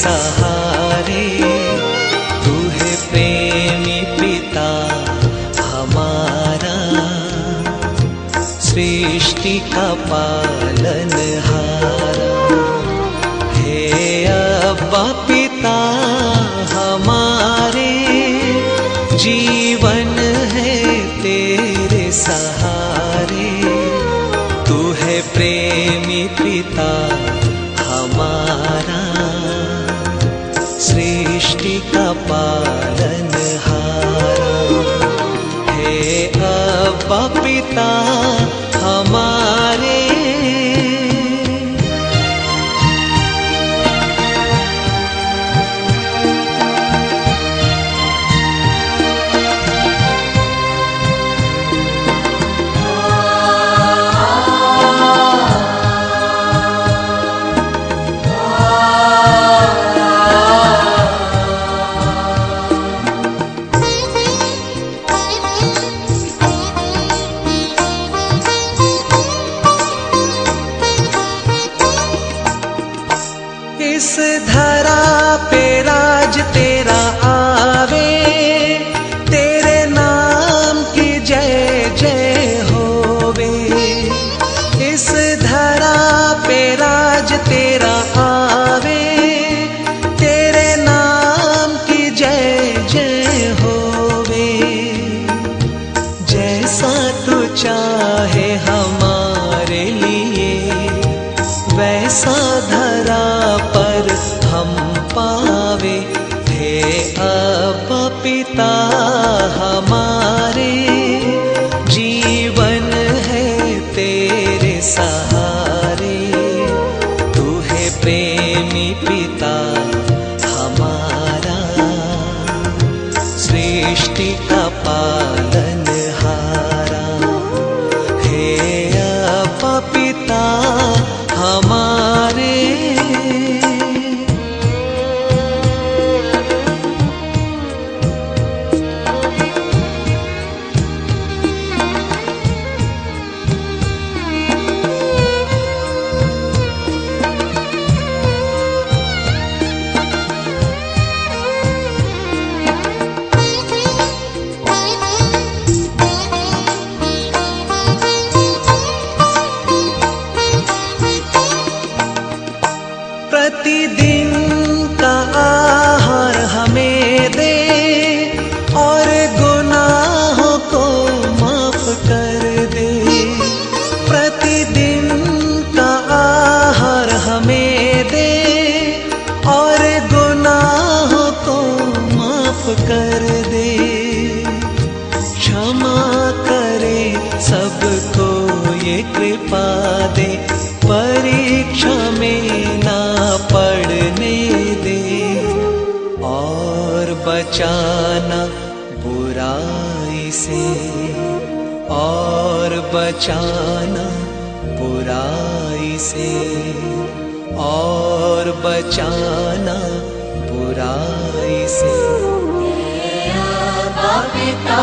सहारे। तू है प्रेमी पिता हमारा, सृष्टि का पालनहारा। हे अब्बा पिता हमारे, जीवन है तेरे सहारे। तू है प्रेमी पिता हमारा, सृष्टि का पालनहारा। हे अब्बा पिता हमारे। इस धरा पे राज तेरा आवे, तेरे नाम की जय जय होवे। इस धरा पे राज तेरा आवे, तेरे नाम की जय जय होवे। जैसा तू चाहे हमारे लिए, वैसा धरा पर हम पावे। हे अब्बा पिता हमारे, जीवन है तेरे सहारे। तू है प्रेमी पिता हमारा, सृष्टि का पालनहारा। हे अब्बा पिता हमारे। प्रतिदिन का आहार हमें दे, और गुनाहों को माफ कर दे। प्रतिदिन का आहार हमें दे, और गुनाहों को माफ कर दे। क्षमा करे सबको ये कृपा दे, परीक्षा में ना पड़ने दे। और बचाना बुराई से, और बचाना बुराई से, और बचाना बुराई से। अब्बा पिता